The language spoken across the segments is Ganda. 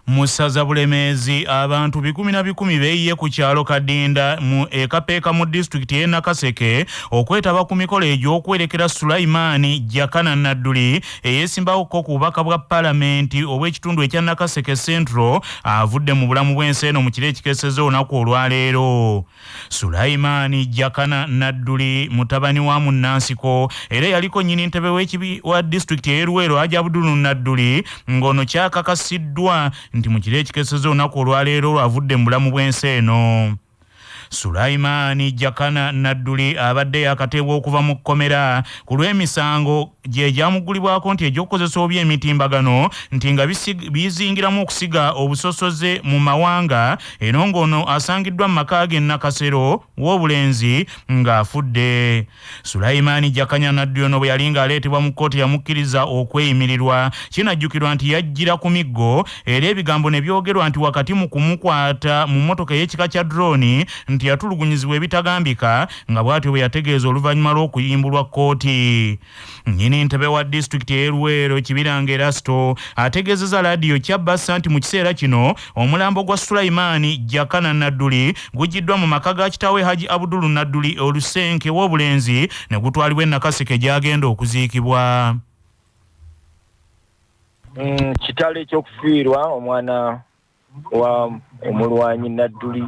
Musaza Bulemezi abantu bikumi na bikumi beyiye ku kyalo Kadinda mu ekapeeka mu district y'e Nakaseke okwetaba ku mikolo egy'okwerekera Sulaiman Jakana Nadduli eyeesimbawo ku bubaka bwa palamenti obw'ekitundu ekya Nakaseke Central avudde mu bulamu bw'ensi eno mu kiro ekikeesezza olunaku olwaleero. Sulaiman Jakana Nadduli mutabani wa munnansiko era yaliko nnyini ntebe w'ekibi wa district y'e Luweero Hajji Nadduli ng'ono kyakakasiddwa nti mu kiro ekikeesezza olunaku olwaleero lwavudde mu bulamu bw'ensi eno. Sulaiman Jakana Nadduli abadde yakateebwa okuva mu kkomera ku lw'emisango gye gyamugulibwako nti egy'okukozesa obubi emitimbagano nti nga bizingiramu okusiga obusosoze mu mawanga era ng'ono asangiddwa mu maka ge Nakasero w'obulenzi ng'afudde. Sulaiman Jakana Nadduli ono bwe yali ng'aleetebwa mu kkooti yamukkiriza okweyimirirwa. Kinajjukirwa nti yajjira ku miggo era ebigambo ne byogerwa nti wakati mu kumukwata mu mmotoka ey'ekika kya drone nti yatulugunyizibwa ebitagambika nga bw'atyo bwe yategeeza oluvannyuma lw'okuyimbulwa kkooti. Nnyini ntebe wa disitulikiti y'e Luweero Kibiranga Erasto ategeezezza laadiyo Kyabassa nti mu kiseera kino omulambo gwa Sulaiman Jakana Nadduli guggiddwa mu maka ga kitaawe Hajji Nadduli olusenke w'obulenzi ne gutwalibwa e Nakaseke gy'agenda okuziikibwa. Kitalo ekyokufiirwa omwana wa omulwanyi Nadduli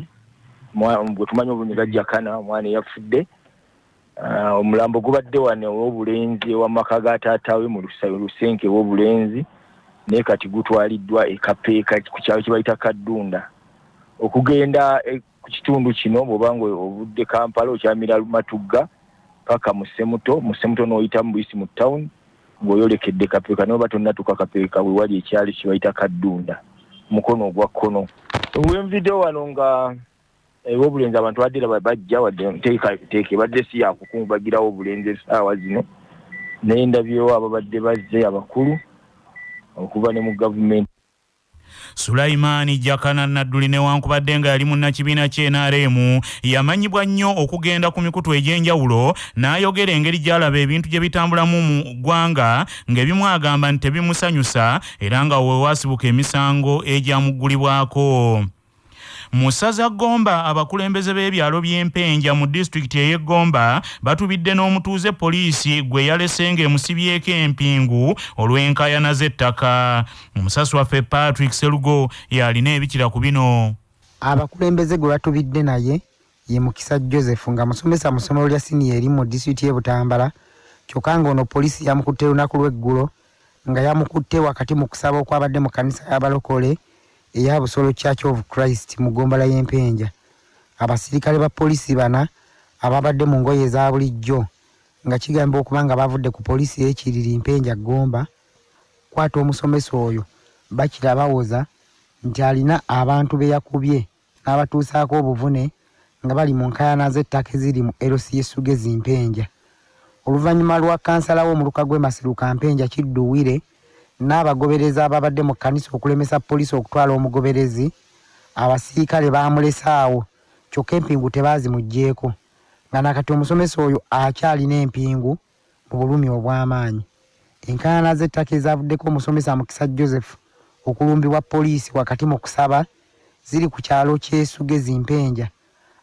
bwe tumanyi obunyiga Jakana omwana eyafudde. Omulambo gubadde wano ow'obulenzi ew'amaka ga taataawe mu lusenke w'obulenzi naye kati gutwaliddwa ekapeeka ku kyalo kye bayita Kaddunda. Okugenda ku kitundu kino bw'oba nga obudde Kampala okyamira Matugga paka mu Ssemuto n'oyita mu Buyisi mu town ng'oyolekedde kapeeka n'oba tonnatuuka kapeeka we wali ekyalo kye bayita Kaddunda mukono ogwa kkono. Wenvideo wano nga obulenzi abantu badde bajja wadde nteekateeka badde si yakukungubagirawo obulenzi essaawa zino naye ndabyewo ababadde bazze abakulu okuva ne mu gavumenti. Sulaiman Jakana Nadduli newankubadde nga yali munnakibiina ky'NRM yamanyibwa nnyo okugenda ku mikutu egy'enjawulo n'ayogera engeri gy'alaba ebintu gye bitambulamu mu ggwanga ng'ebimu agamba nti tebimusanyusa era nga wewaasibuka emisango egyamuggulibwako. Musaza Gomba abakulembeze b'ebyalo by'Empenja mu disitulikiti y'e Gomba batubidde n'omutuuze poliisi gwe yalesenge emusibyeko empingu olw'enkaayana z'ettaka. Omusasi waffe Patrick Serugo yalina ebikira ku bino. Abakulembeze gwe batubidde naye ye Mukisa Joseph nga musomesa mu ssomero lya siniya eri mu disitulikiti y'e Butambala kyokka ng'ono poliisi yamukutte lunaku lw'eggulo nga yamukutte wakati mu kusaba okwabadde mu kkanisa y'abalokole eya Busolo Church of Christ mu Ggombala y'Empenja. Abasirikale ba poliisi bana ababadde mu ngoye eza bulijjo nga kigamba okuba nga bavudde ku poliisi y'Ekiriri Mpenja Gomba kwata omusomesa oyo bakirabawoza nti alina abantu be yakubye n'abatuusaako obuvune nga bali mu nkaayana z'ettaka eziri mu LCS Sugezi Mpenja. Oluvannyuma lwa kansala w'omuluka gw'e Masiruka Mpenja Kidduwire n'abagobereza ababadde mu kkanisa okulemesa poliisi okutwala omugoberezi, abasirikale baamulesaawo kyokka empingu tebaazimuggyeeko nga nakati omusomesa oyo akyalina empingu mu bulumi obw'amaanyi. Enkaayana z'ettaka ezavuddeko omusomesa Mukisa Joseph okulumbibwa poliisi wakati mu kusaba ziri ku kyalo ky'e Sugezi Mpenja.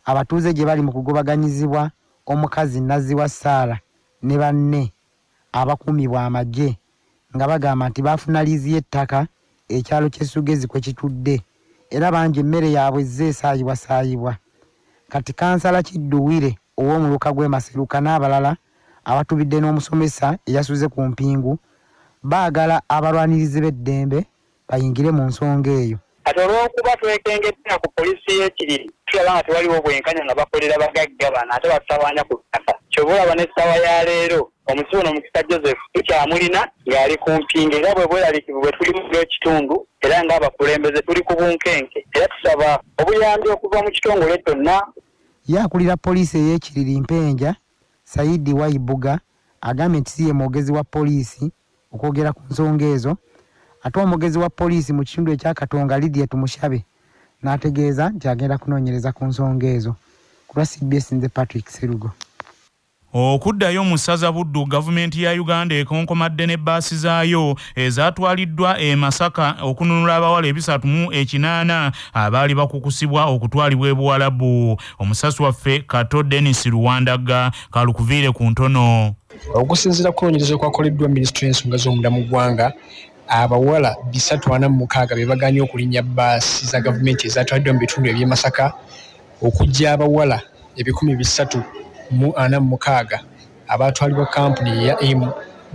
Abatuuze gye bali mu kugobaganyizibwa omukazi Naziwa Saara ne banne abakuumibwa amagye nga bagamba nti baafuna liizi y'ettaka ekyalo ky'e Sugezi kwe kitudde era bangi emmere yaabwe ezze esaayibwasaayibwa. Kati kansala Kidduwire ow'omuluka gw'e Masiruka n'abalala abatubidde n'omusomesa eyasuze ku mpingu baagala abalwanirizi b'eddembe bayingire mu nsonga eyo. Kati olw'okuba twekengeddera ku poliisi y'Ekiriri tulaba nga tewaliwo bwenkanya nga bakolera bagagga bano ate basawanya ku ttaka. Kyobulaba n'essaawa ya leero omusibe ono Mukisa Joseph tukyamulina ng'ali ku mpingo era bwe bweraliikivu bwe tuli mu ekitundu era ng'abakulembeze tuli ku bunkenke era tusaba obuyambi okuva mu kitongole kyonna. Yakulira poliisi ey'Ekiriri Mpenja Saidi Waibuga agambye nti si ye mwogezi wa poliisi okwogera ku nsonga ezo ate omwogezi wa poliisi mu kitundu ekya Katonga Lydia Tumushabe n'ategeeza nti agenda kunoonyereza ku nsonga ezo. Ku lwa CBS nze Patrick Serugo. Okuddayo mu ssaza Buddu, gavumenti ya Uganda ekonkomadde ne bbaasi zaayo ezatwaliddwa e Masaka okununula abawala 308 abaali bakukusibwa okutwalibwa e Buwalabu. Omusasi waffe Kato Dennis Luwandaga kalukuviire ku ntono. Okusinziira ku kunoonyereza kwakoleddwa minisitule y'ensonga z'omunda mu ggwanga, abawala 346 be baganye okulinnya bbaasi za gavumenti ezatwaliddwa mu bitundu eby'e Masaka okujja abawala 346 abatwalibwa kampuni ya AIM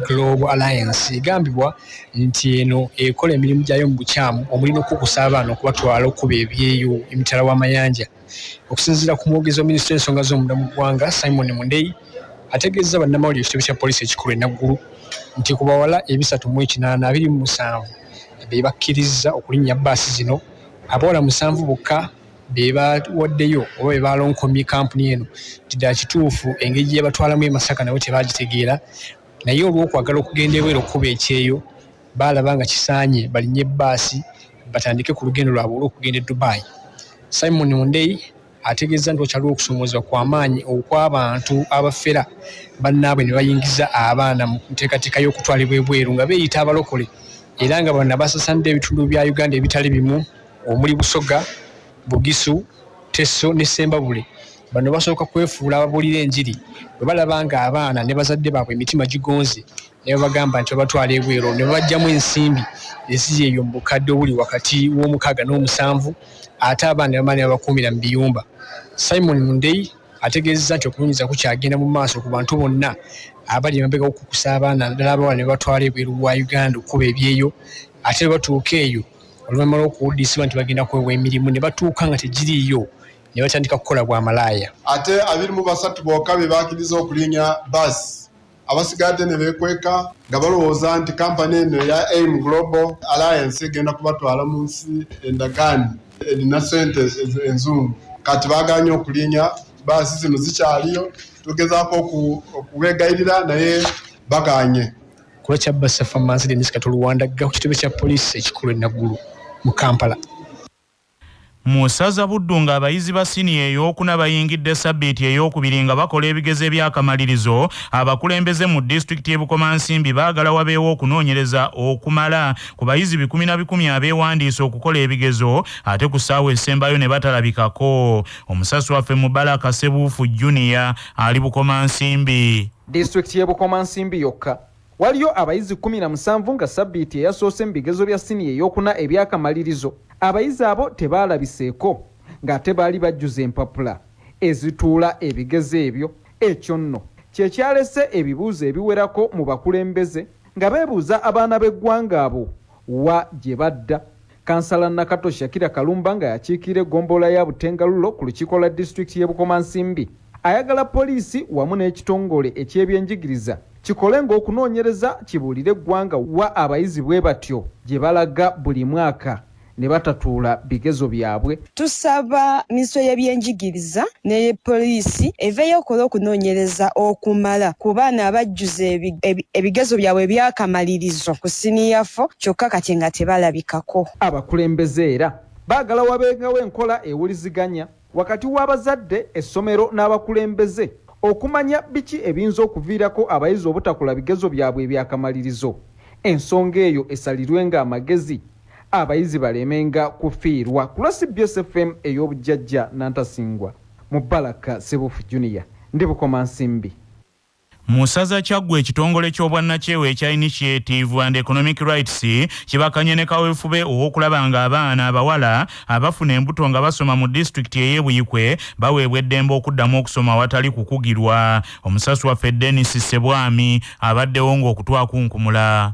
Global Alliance egambibwa nti eno ekola emirimu gyayo mu bukyamu omuli n'okukusa abaana okubatwala okuba ebyeyo emitala w'amayanja. Okusinziira ku mwogezi wa minisitule y'ensonga z'omunda mu ggwanga Simon Mundeyi ategeezza bannamawulire ekitebe kya poliisi ekikulu enaggulu nti ku bawala 308 be bakkiriza okulinnya bbaasi zino, abawala 7 bokka be bawaddeyo oba be balonkomye kampuni eno nti ddala kituufu engeri gye batwalamu e Masaka nabo tebagitegeera, naye olw'okwagala okugenda ebweru okuba ekyeyo baalaba nga kisaanye balinnye bbaasi batandike ku lugendo lwabwe olw'okugenda e Dubai. Simon Mundeyi ategeeza nti okyaliwo okusomoozebwa kw'amaanyi okw'abantu abafera bannaabwe ne bayingiza abaana mu nteekateeka y'okutwalibwa ebweru nga beeyita abalokole, era nga bano basasanidde ebitundu bya Uganda ebitali bimu omuli Busoga, Bugisu, Teso ne Sembabule. Bano basooka kwefuula ababuulira enjiri bwe balaba nga abaana ne bazadde baabwe emitima gigonze ne bagamba nti babatwala ebweru ne babajjamu ensimbi eziri eyo mu bukadde obuli wakati w'omukaaga n'omusanvu, ate abaana bamaani babakuumira mu biyumba. Simon Mundeyi ategeezezza nti okunoonyereza kukyagenda mu maaso ku bantu bonna abali emabega okukusa abaana naddala abawala ne batwala ebweru bwa Uganda okuba ebyeyo, ate ne batuuka eyo oluvannyuma lw'okuwuddisibwa nti bagenda kwewa emirimu ne batuuka nga tegiriiyo ne batandika kukola bwa malaaya. Ate 23 bokka be bakkiriza okulinnya bbaasi, abasigadde ne beekweka nga balowooza nti kampani eno ya AIM Global Alliance egenda kubatwala mu nsi endagaani erina ssente enzungu. Kati baganye okulinnya bbaasi zino zikyaliyo, tugezaako okubeegayirira naye baganye. Kula kya bbaasi Famaasi Dennis Kato Luwandaga ku kitebe kya poliisi ekikulu enaggulu mu Kampala. Mu ssaza Buddu ng'abayizi ba siniya ey'okuna bayingidde sabbiiti ey'okubiri nga bakola ebigezo eby'akamalirizo, abakulembeze mu disitulikiti y'e Bukomansimbi baagala wabeewo okunoonyereza okumala ku bayizi 10 abeewandiisa okukola ebigezo ate ku ssaawa esembayo ne batalabikako. Omusasi waffe Mubaraka Sebuufu Junior ali Bukomansimbi. Disitulikiti y'e Bukomansimbi yokka waliyo abayizi 17 nga sabbiiti eyasoose mu bigezo bya siniya ey'okuna eby'akamalirizo. Abayizi abo tebaalabiseeko ng'ate baali bajjuza empapula ezituula ebigezo ebyo. Ekyo nno kye kyalese ebibuuzo ebiwerako mu bakulembeze nga beebuuza abaana b'eggwanga abo wa gye badda. Kansala Nakato Shakira Kalumba nga yakiikira eggombolola ya Butengalulo ku lukiiko lwa disitulikiti y'e Bukomansimbi ayagala poliisi wamu n'ekitongole eky'ebyenjigiriza kikole ng'okunoonyereza kibuulire eggwanga wa abayizi bwe batyo gye balaga buli mwaka ne batatuula bigezo byabwe. Tusaba minisitule y'ebyenjigiriza ne poliisi eveeyo okola okunoonyereza okumala ku baana abajjuza ebigezo byabwe by'akamalirizo ku siniya 4 kyokka kati nga tebalabikako. Abakulembeze era baagala wabengawo enkola ewuliziganya wakati w'abazadde, essomero n'abakulembeze okumanya biki ebiyinza okuviirako abayizi obutakola bigezo byabwe eby'akamalirizo. Ensonga eyo esalirwenga amagezi abayizi balemenga kufiirwa. Ku lwa CBS FM ey'obujjajja Nantasingwa, Mubaraka Sebuufu Junior ndi Bukomansimbi. Mu ssaza Kyaggwe ekitongole ky'obwannakyewa ekya Initiative and Economic Rights kibakanye ne kaweefube ow'okulaba nga abaana abawala abafuna embuto nga basoma mu disitulikiti ey'e Buyikwe baweebwa eddembe okuddamu okusoma awatali kukugirwa. Omusasi waffe Dennis Sebwami abaddewo ng'okutwakunkumula.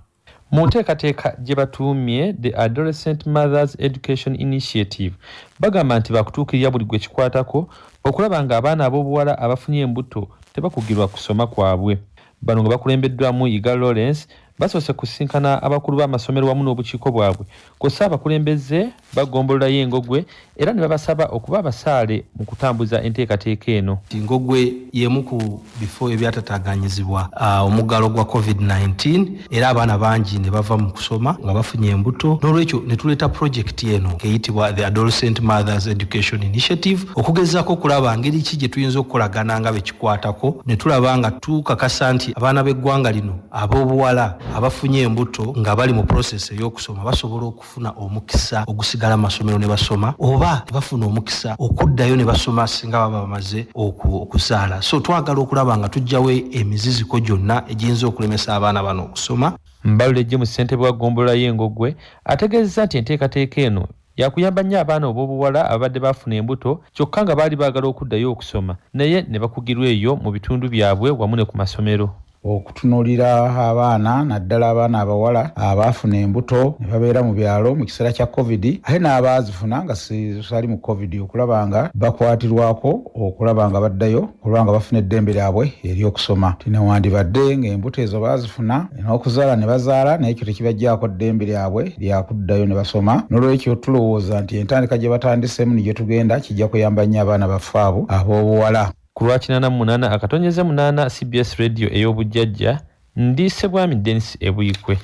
Mu nteekateeka gye batuumye The Adolescent Mothers Education Initiative bagamba nti bakutuukirira buli gwe kikwatako okulaba nga abaana ab'obuwala abafunye embuto tebakugirwa kusoma kwabwe. Bano nga bakulembeddwamu Iga Lawrence basoose kusinkana abakulu b'amasomero wamu n'obukiiko bwabwe kw'ossa abakulembeze bagombolola y'Engogwe era ne babasaba okuba abasaale mu kutambuza enteekateeka eno. Engogwe y'emu ku bifo ebyatataganyizibwa omuggalo gwa COVID-19 era abaana bangi ne bava mu kusoma nga bafunye embuto, n'olwekyo ne tuleeta pulojekiti eno eyitibwa the Adolescent Mothers Education Initiative okugezaako okulaba ngeri ki gye tuyinza okukolagana nga bekikwatako ne tulaba nga tukakasa nti abaana b'eggwanga lino ab'obuwala abafunye embuto nga bali mu process ey'okusoma basobola okufuna omukisa ogusigala amasomero ne basoma oba bafuna omukisa okuddayo ne basoma singa baba bamaze okuzaala. So twagala okulaba nga tujjawo emiziziko gyonna egiyinza okulemesa abaana bano okusoma. Mbalulejje mu ssentebe wa ggombolola y'Engogwe ategeezezza nti enteekateeka eno yakuyamba nnyo abaana ob'obuwala abadde bafuna embuto kyokka nga baali baagala okuddayo okusoma naye ne bakugirwa eyo mu bitundu byabwe wamu ne ku masomero. Okutunulira abaana naddala abaana abawala abaafuna embuto ne babeera mu byalo mu kiseera kya COVID ate n'abaazifuna nga sali mu COVID okulaba nga bakwatirwako okulaba nga baddayo okulaba nga bafuna eddembe lyabwe ery'okusoma. Tinewandibadde ng'embuto ezo baazifuna n'okuzaala ne bazaala naye ekyo tekibajjaako ddembe lyabwe lyakuddayo ne basoma. N'olwekyo tulowooza nti entandika gye batandisemu niyo tugenda kijja kuyamba nnyo abaana baffe abo ab'obuwala. Ku lwa 88 akatonyeze 8 CBS Radio ey'obujjajja ndiise bwami Dennis Ebuyikwe.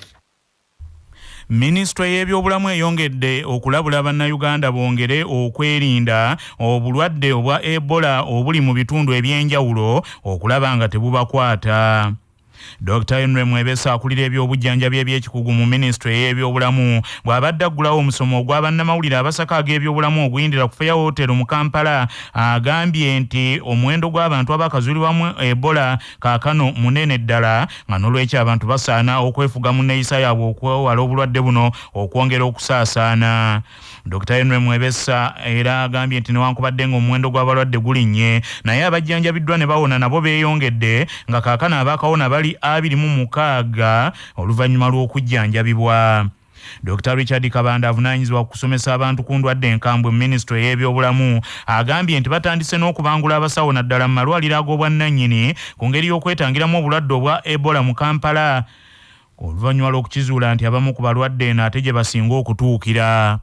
Ministry y'ebyobulamu eyongedde okulabula bannayuganda bongere okwerinda obulwadde obwa Ebola obuli mu bitundu ebyenjawulo okulaba nga tebubakwata. Dr. Henry Mwebesa akulira ebyobujjanjabi eby'ekikugu mu Ministry y'ebyobulamu bw'abadde aggulawo omusomo ogw'abannamawulire abasaka ag'ebyobulamu oguyindira ku Fair Hotel mu Kampala agambye nti omuwendo gw'abantu abakazuulibwamu Ebola kaakano munene ddala nga n'olwekyo abantu basaana okwefuga mu nneeyisa yaabwe okwewala obulwadde buno okwongera okusaasaana. Dr. Henry Mwebesa era agambye nti newankubadde ng'omuwendo gw'abalwadde gulinnye naye abajjanjabiddwa ne bawona nabo beeyongedde nga kaakano abaakawona bali 26 oluvannyuma lw'okujjanjabibwa. Dr. Richard Kabanda avunaanyizibwa kusomesa abantu ku ndwadde enkambwe mu Ministry y'ebyobulamu agambye nti batandise n'okubangula abasawo naddala mu malwaliro ag'obwannannyini ku ngeri y'okwetangiramu obulwadde obwa Ebola mu Kampala oluvannyuma lw'okukizuula nti abamu ku balwadde eno ate gye basinga okutuukira.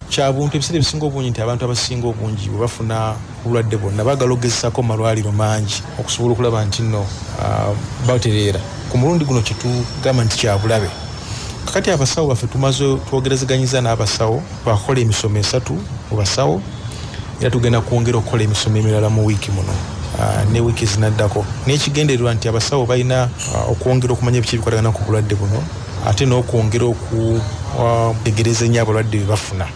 Kyabuntu ebiseera ebisinga obungi nti abantu abasinga obungi bwe bafuna obulwadde bwonna baagala okugezesako malwaliro mangi okusobola okulaba nti nno batereera. Ku mulundi guno kyetugamba nti kyabulabe. Kakati abasawo baffe tumaze twogerezeganyiza n'abasawo twakola emisomo 3 mu basawo era tugenda kwongera okukola emisomo emirala mu wiiki muno ne wiiki zinaddako. N'ekigendererwa nti abasawo balina okwongera okumanya ebiki ebikolagana ku bulwadde buno ate n'okwongera okutegereza ennyo abalwadde bye bafuna.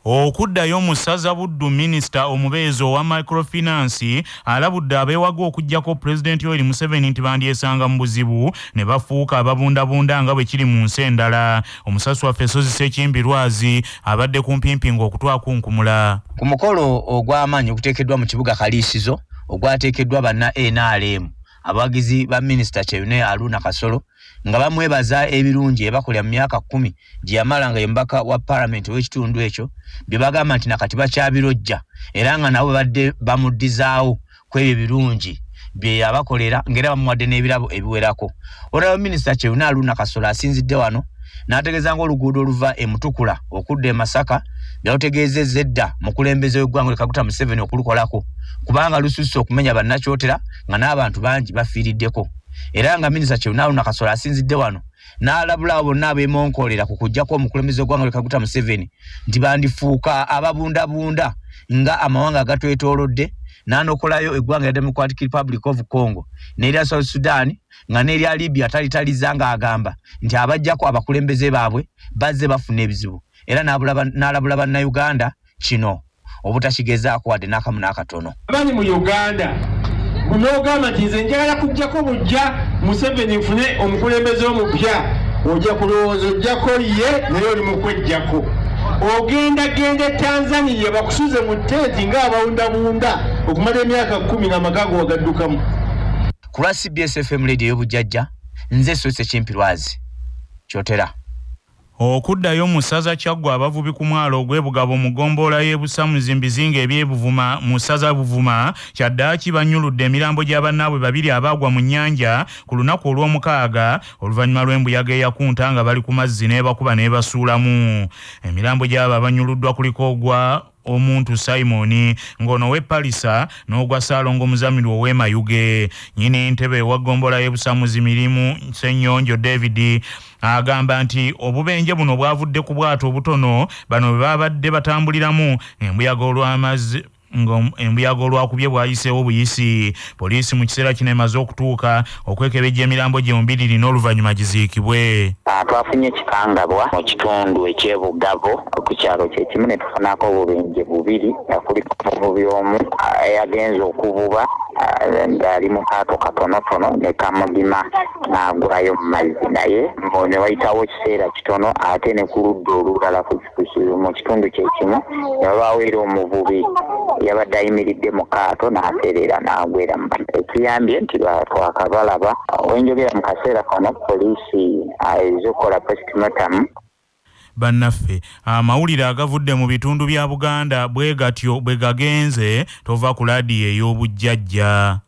Okuddayo mu ssaza Buddu Minisita omubeezi owa microfinance alabudde abeewaga okuggyako Pulezidenti Yoweri Museveni nti bandyesanga mu buzibu ne bafuuka ababundabunda nga bwe kiri mu nsi endala. Omusasi waffe Sozi Ssekimbirwazi abadde kumpimpinga okutwakunkumula. Ku mukolo ogw'amaanyi okuteekeddwa mu kibuga Kaliisizo ogwateekeddwa banna NRM abawagizi ba Minisita Kyeyune Aruna Kasolo nga bamwebaza ebirungi ebakolera mu myaka 10 gye yamala nga yembaka wa Parliament w'ekitundu ekyo bye bagamba nti nakati bakyabirojja era nga nabo badde bamuddizaawo ku ebyo birungi bye yabakolera ngera bamuwadde n'ebirabo ebiwerako. Olaba Minisita Kyeyune Aruna Kasolo asinzidde wano n'ategeeza ng'oluguudo oluva e Mutukula okudda e Masaka byawutegeezezza edda mukulembeze w'eggwanga Kaguta Museveni okulukolako kubanga lususse okumenya bannakyotera nga n'abantu bangi bafiiriddeko. Era nga Minisita Kyeyune Aruna Kasolo asinzidde wano n'alabula abo bonna abeemonkoolera ku kuggyako omukulembeze w'eggwanga Kaguta Museveni nti bandifuuka ababundabunda nga amawanga agatwetoolodde n'anokolayo eggwanga ya Democratic Republic of Congo n'erya South Sudan nga n'erya Libya talitaliza ng'agamba nti abajjako abakulembeze baabwe bazze bafuna ebizibu era n'alabula bannayuganda kino obutakigezaako wadde n'akamu n'akatono. Abali mu Uganda munogamba nti nze njagala kuggyako bujja Museveni nfune omukulembeze omupya ojja kulowooza ojjako ye naye oli mu kweggyako. Ogenda Tanzania bakusuze mu ttenti ng'abawundabunda okumala emyaka 10 ng'amakago wagaddukamu. Ku lwa CBS FM Radio y'obujjajja nze Sozi Ssekimbirwazi kyotera. Okuddayo mu ssaza Kyaggwa abavubi ku mwalo ogw'Ebugabo mu ggombolola y'ebusa mu Zimbizinga eby'Ebuvuma mu ssaza Buvuma kyaddaaki banyuludde emirambo gy'abannaabwe babiri abaagwa mu nnyanja ku lunaku olw'omukaaga oluvannyuma lw'embuyaga eyakunta nga bali ku mazzi n'ebakuba n'ebasuulamu. Emirambo gy'abo abanyuluddwa kuliko ogwa omuntu Simon ngono we Palisa n'ogwa Saalongo Muzamiru ow'Emayuge. Nyini ntebe wa ggombolola y'ebusamuzi mirimu Ssennyonjo David agamba nti obubenje buno bwavudde ku bwato obutono bano bwe babadde batambuliramu embuyaga olw'amazzi embuyaga olwakubye bwayiseewo buyisi. Poliisi mu kiseera kino emaze okutuuka okwekebejja emirambo gyombi n'oluvannyuma giziikibwe. Twafunye ekikangabwa mu kitundu eky'Ebugabo ku kyalo kyekimu ne tufunako obubenje bubiri kuliko omuvubi omu eyagenza okuvuba ng'ali mu kaato katonotono ne kamugima n'agwayo mu mazzi naye ne wayitawo ekiseera kitono ate ne ku ludda olulala mu kitundu kyekimu ne wabaawo era omuvubi yabadde ayimiridde mu kaato n'atereera n'agwera mu mazzi. Ekiyambye nti twakabalaba wenjogera mu kaseera kano poliisi ezokola postmortem. Bannaffe amawulire agavudde mu bitundu bya Buganda bwe gatyo bwe gagenze tova ku laadiyo ey'obujjajja.